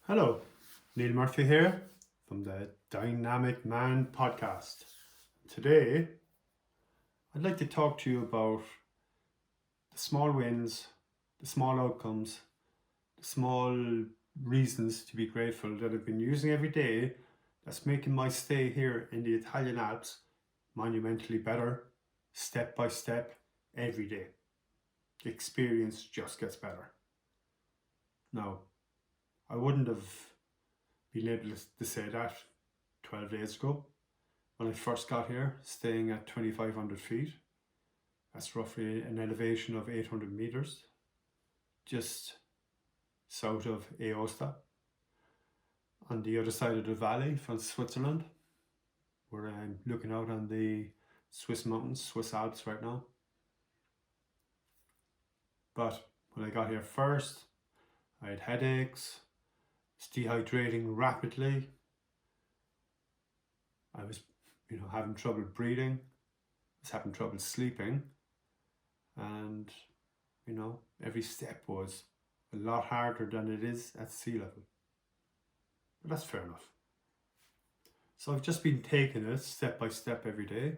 Hello, Neil Murphy here from the Dynamic Man podcast. Today, I'd like to talk to you about the small wins, the small outcomes, the small reasons to be grateful that I've been using every day that's making my stay here in the Italian Alps monumentally better, step by step, every day. The experience just gets better. Now, I wouldn't have been able to say that 12 days ago when I first got here, staying at 2,500 feet. That's roughly an elevation of 800 meters, just south of Aosta, on the other side of the valley from Switzerland, where I'm looking out on the Swiss mountains, Swiss Alps right now. But when I got here first, I had headaches, was dehydrating rapidly. I was, having trouble breathing, was having trouble sleeping, and, every step was a lot harder than it is at sea level. But that's fair enough. So I've just been taking it step by step every day.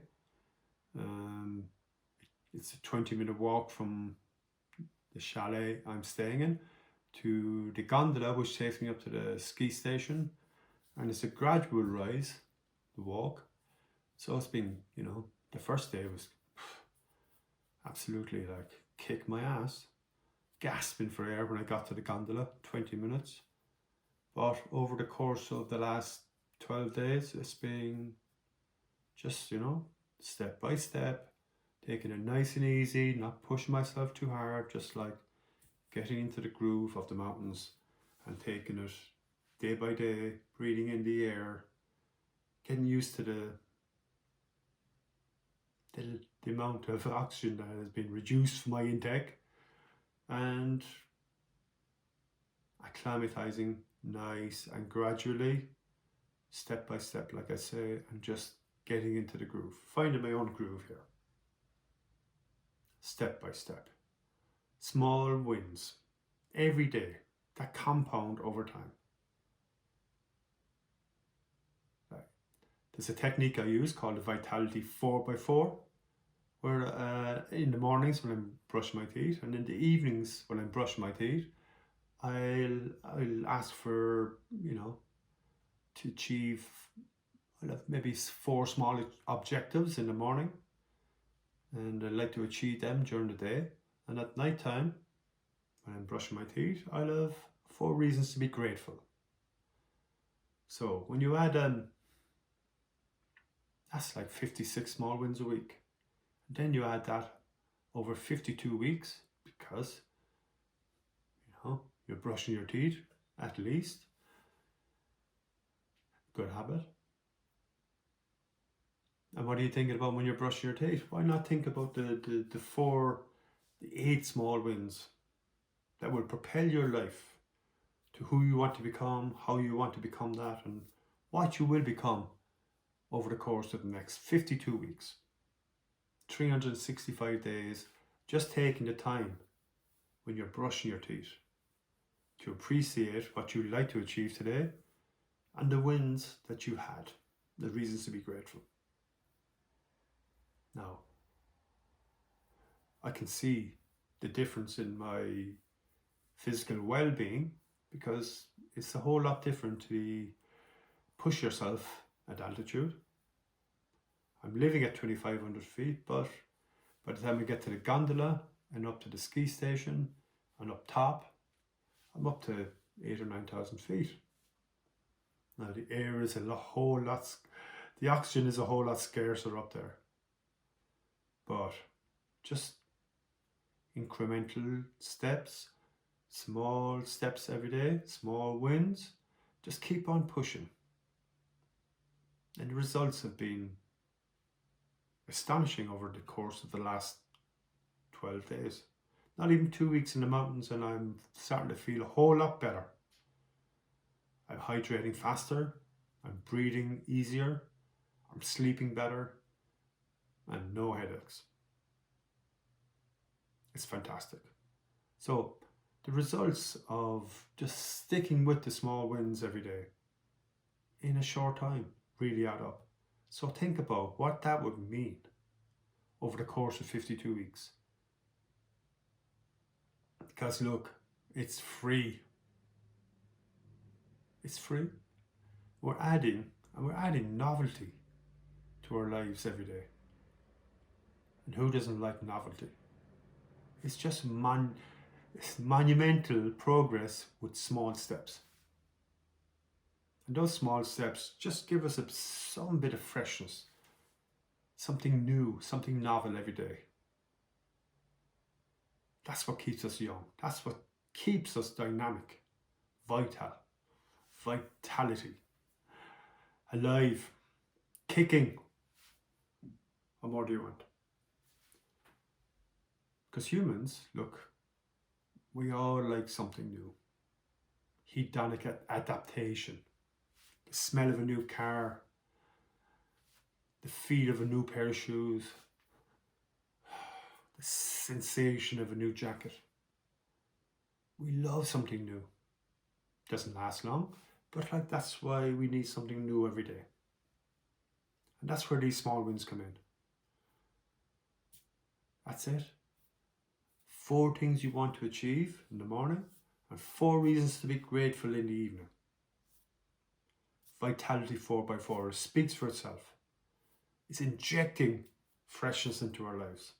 It's a 20-minute walk from the chalet I'm staying in to the gondola, which takes me up to the ski station, and it's a gradual rise, the walk. So it's been, the first day was absolutely like kick my ass, gasping for air when I got to the gondola, 20 minutes. But over the course of the last 12 days, it's been just, step by step, taking it nice and easy, not pushing myself too hard, just like getting into the groove of the mountains and taking it day by day, breathing in the air, getting used to the amount of oxygen that has been reduced from my intake, and acclimatizing nice and gradually, step by step, like I say, and just getting into the groove, finding my own groove here. Step by step. Small wins every day that compound over time. There's a technique I use called the Vitality 4x4, where in the mornings when I'm brushing my teeth, and in the evenings when I'm brushing my teeth, I'll ask for, to achieve, I'll have maybe 4 small objectives in the morning, and I'd like to achieve them during the day. And at night time, when I'm brushing my teeth, I'll have 4 reasons to be grateful. So when you add that's like 56 small wins a week. And then you add that over 52 weeks, because, you're brushing your teeth at least. Good habit. And what are you thinking about when you're brushing your teeth? Why not think about the 8 small wins that will propel your life to who you want to become, how you want to become that, and what you will become over the course of the next 52 weeks. 365 days, just taking the time when you're brushing your teeth to appreciate what you'd like to achieve today and the wins that you had, the reasons to be grateful. Now, I can see the difference in my physical well-being, because it's a whole lot different to push yourself at altitude. I'm living at 2,500 feet, but by the time I get to the gondola and up to the ski station and up top, I'm up to 8,000 or 9,000 feet. Now the air is the oxygen is a whole lot scarcer up there. But just incremental steps, small steps every day, small wins, just keep on pushing. And the results have been astonishing over the course of the last 12 days. Not even 2 weeks in the mountains, and I'm starting to feel a whole lot better. I'm hydrating faster, I'm breathing easier, I'm sleeping better, and no headaches. It's fantastic. So the results of just sticking with the small wins every day in a short time really add up. So think about what that would mean over the course of 52 weeks. Because look, it's free. It's free. We're adding novelty to our lives every day. And who doesn't like novelty? It's just it's monumental progress with small steps. And those small steps just give us some bit of freshness, something new, something novel every day. That's what keeps us young. That's what keeps us dynamic, vitality, alive, kicking. What more do you want? Because humans, look, we all like something new. Hedonic adaptation, the smell of a new car, the feel of a new pair of shoes, the sensation of a new jacket. We love something new. Doesn't last long, but that's why we need something new every day. And that's where these small wins come in. That's it. 4 things you want to achieve in the morning and 4 reasons to be grateful in the evening. Vitality 4x4 speaks for itself. It's injecting freshness into our lives.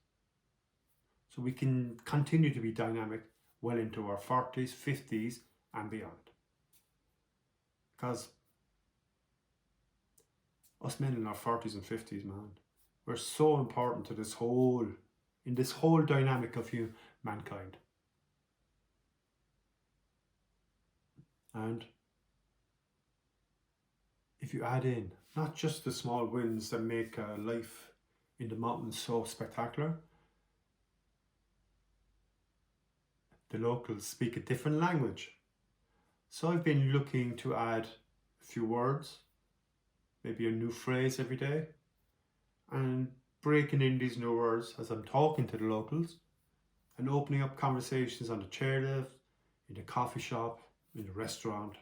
So we can continue to be dynamic well into our 40s, 50s and beyond. Because us men in our 40s and 50s, man, we're so important to this whole dynamic of mankind. And if you add in not just the small wins that make life in the mountains so spectacular, the locals speak a different language. So I've been looking to add a few words, maybe a new phrase every day, and breaking in these new words as I'm talking to the locals and opening up conversations on the chairlift, in the coffee shop, in the restaurant,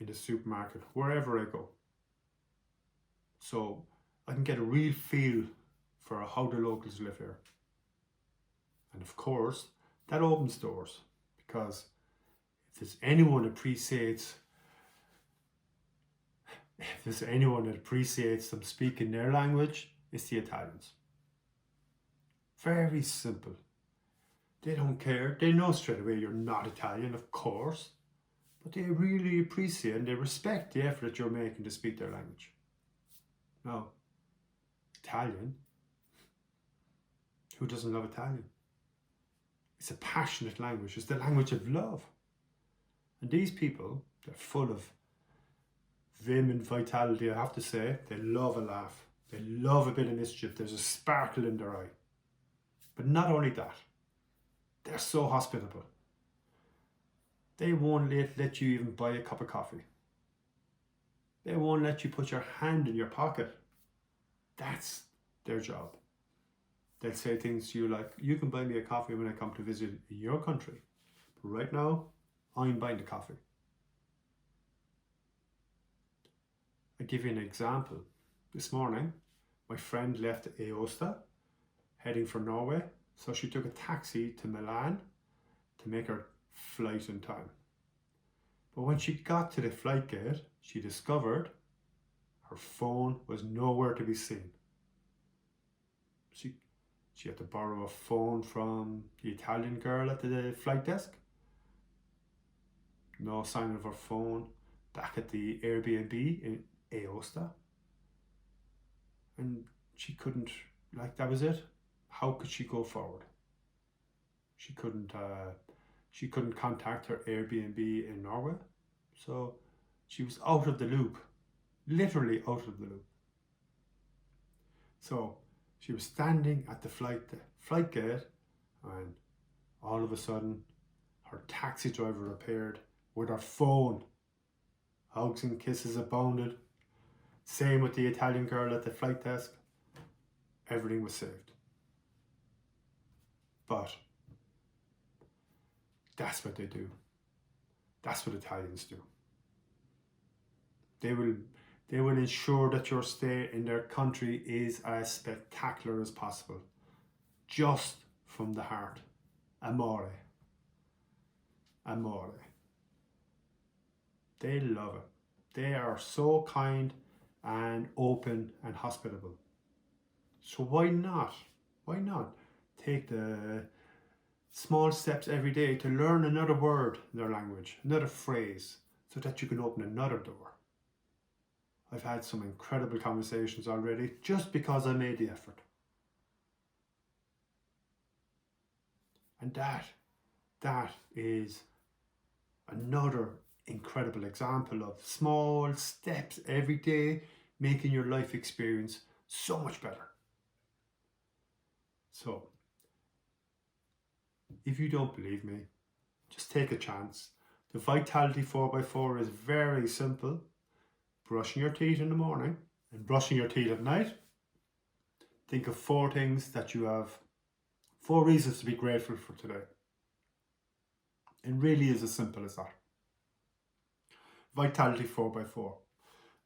in the supermarket, wherever I go. So I can get a real feel for how the locals live here. And of course, that opens doors, because if there's anyone that appreciates them speaking their language, it's the Italians. Very simple. They don't care. They know straight away you're not Italian, of course, but they really appreciate and they respect the effort that you're making to speak their language. Now, Italian, who doesn't love Italian? It's a passionate language. It's the language of love. And these people, they're full of vim and vitality, I have to say. They love a laugh. They love a bit of mischief. There's a sparkle in their eye. But not only that, they're so hospitable. They won't let you even buy a cup of coffee. They won't let you put your hand in your pocket. That's their job. They'll say things to you like, you can buy me a coffee when I come to visit your country. But right now, I'm buying the coffee. I'll give you an example. This morning, my friend left Aosta, heading for Norway. So she took a taxi to Milan to make her flight in time. But when she got to the flight gate, she discovered her phone was nowhere to be seen. She had to borrow a phone from the Italian girl at the flight desk. No sign of her phone back at the Airbnb in Aosta. And she couldn't, that was it. How could she go forward? She couldn't contact her Airbnb in Norway. So she was out of the loop, literally out of the loop. So she was standing at the flight gate, and all of a sudden her taxi driver appeared with her phone. Hugs and kisses abounded. Same with the Italian girl at the flight desk. Everything was saved. But That's what they do. That's what Italians do. They will ensure that your stay in their country is as spectacular as possible. Just from the heart. Amore. Amore. They love it. They are so kind and open and hospitable. So why not? Why not take the small steps every day to learn another word in their language, another phrase, so that you can open another door. I've had some incredible conversations already just because I made the effort. And that is another incredible example of small steps every day making your life experience so much better. So, if you don't believe me, just take a chance. The Vitality 4x4 is very simple. Brushing your teeth in the morning and brushing your teeth at night. Think of 4 things that you have, 4 reasons to be grateful for today. It really is as simple as that. Vitality 4x4.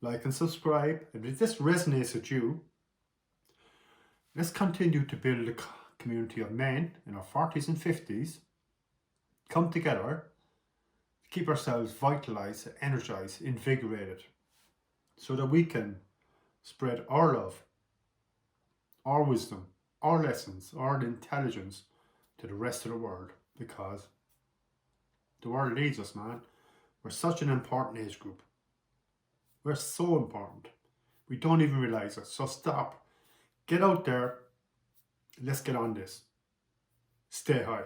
Like and subscribe. And if this resonates with you, let's continue to build a community of men in our 40s and 50s. Come together to keep ourselves vitalized, energized, invigorated, so that we can spread our love, our wisdom, our lessons, our intelligence to the rest of the world, because the world needs us, man. We're such an important age group. We're so important. We don't even realize it. So stop. Get out there. Let's get on this. Stay high.